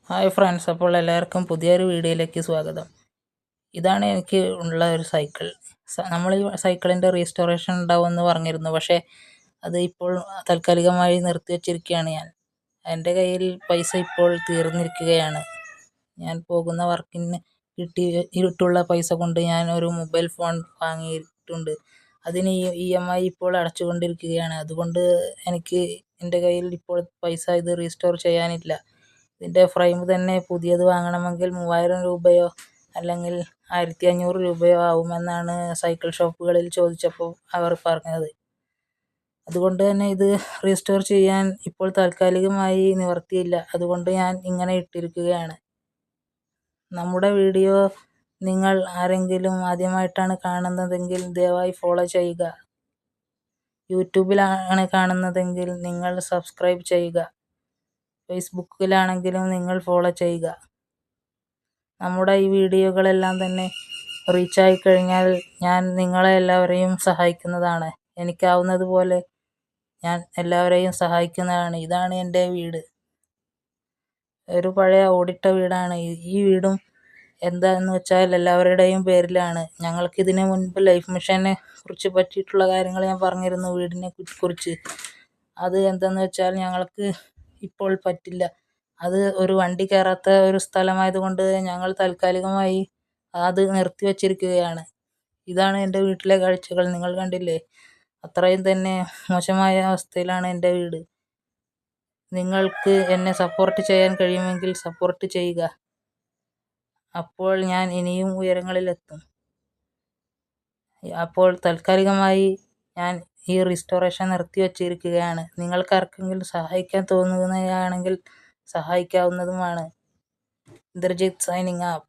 Hi friends, അപ്പോൾ എല്ലാവർക്കും പുതിയൊരു വീഡിയോയിലേക്ക് സ്വാഗതം. ഇതാണ് എനിക്ക് ഉള്ള ഒരു സൈക്കിൾ. നമ്മൾ ഈ സൈക്കിളിൻ്റെ റീസ്റ്റോറേഷൻ ഉണ്ടാവുമെന്ന് പറഞ്ഞിരുന്നു, പക്ഷേ അത് ഇപ്പോൾ താൽക്കാലികമായി നിർത്തിവച്ചിരിക്കുകയാണ് ഞാൻ. എൻ്റെ കയ്യിൽ പൈസ ഇപ്പോൾ തീർന്നിരിക്കുകയാണ്. ഞാൻ പോകുന്ന വർക്കിന് കിട്ടിയിട്ടുള്ള പൈസ കൊണ്ട് ഞാൻ ഒരു മൊബൈൽ ഫോൺ വാങ്ങിയിട്ടുണ്ട്. അതിന് EMI ഇപ്പോൾ അടച്ചുകൊണ്ടിരിക്കുകയാണ്. അതുകൊണ്ട് എനിക്ക് എൻ്റെ കയ്യിൽ ഇപ്പോൾ പൈസ ഇത് റീസ്റ്റോർ ചെയ്യാനില്ല. ഇതിൻ്റെ ഫ്രെയിം തന്നെ പുതിയത് വാങ്ങണമെങ്കിൽ 3000 രൂപയോ അല്ലെങ്കിൽ 1500 രൂപയോ ആവുമെന്നാണ് സൈക്കിൾ ഷോപ്പുകളിൽ ചോദിച്ചപ്പോൾ അവർ പറഞ്ഞത്. അതുകൊണ്ട് തന്നെ ഇത് റീസ്റ്റോർ ചെയ്യാൻ ഇപ്പോൾ താൽക്കാലികമായി നിവർത്തിയില്ല. അതുകൊണ്ട് ഞാൻ ഇങ്ങനെ ഇട്ടിരിക്കുകയാണ്. നമ്മുടെ വീഡിയോ നിങ്ങൾ ആരെങ്കിലും ആദ്യമായിട്ടാണ് കാണുന്നതെങ്കിൽ ദയവായി ഫോളോ ചെയ്യുക. യൂട്യൂബിലാണ് കാണുന്നതെങ്കിൽ നിങ്ങൾ സബ്സ്ക്രൈബ് ചെയ്യുക. ഫേസ്ബുക്കിലാണെങ്കിലും നിങ്ങൾ ഫോളോ ചെയ്യുക. നമ്മുടെ ഈ വീഡിയോകളെല്ലാം തന്നെ റീച്ചായി കഴിഞ്ഞാൽ ഞാൻ നിങ്ങളെ എല്ലാവരെയും സഹായിക്കുന്നതാണ്. എനിക്കാവുന്നതുപോലെ ഞാൻ എല്ലാവരെയും സഹായിക്കുന്നതാണ്. ഇതാണ് എൻ്റെ വീട്. ഒരു പഴയ ഓടിട്ട വീടാണ്. ഈ വീടും എന്താണെന്ന് വെച്ചാൽ എല്ലാവരുടെയും പേരിലാണ്. ഞങ്ങൾക്ക് ഇതിനു മുൻപ് ലൈഫ് മിഷനെ കുറിച്ച് പറ്റിയിട്ടുള്ള കാര്യങ്ങൾ ഞാൻ പറഞ്ഞിരുന്നു, വീടിനെ കുറിച്ച്. അത് എന്താണെന്ന് വെച്ചാൽ ഞങ്ങൾക്ക് ഇപ്പോൾ പറ്റില്ല. അത് ഒരു വണ്ടി കയറാത്ത ഒരു സ്ഥലമായതുകൊണ്ട് ഞങ്ങൾ താൽക്കാലികമായി അത് നിർത്തിവച്ചിരിക്കുകയാണ്. ഇതാണ് എൻ്റെ വീട്ടിലെ കാഴ്ചകൾ. നിങ്ങൾ കണ്ടില്ലേ, അത്രയും തന്നെ മോശമായ അവസ്ഥയിലാണ് എൻ്റെ വീട്. നിങ്ങൾക്ക് എന്നെ സപ്പോർട്ട് ചെയ്യാൻ കഴിയുമെങ്കിൽ സപ്പോർട്ട് ചെയ്യുക. അപ്പോൾ ഞാൻ ഇനിയും ഉയരങ്ങളിലെത്തും. അപ്പോൾ താൽക്കാലികമായി ഞാൻ ഈ റീസ്റ്റോറേഷൻ നിർത്തിവച്ചിരിക്കുകയാണ്. നിങ്ങൾക്കാർക്കെങ്കിലും സഹായിക്കാൻ തോന്നുകയാണെങ്കിൽ സഹായിക്കാവുന്നതുമാണ്. Indrajith signing off.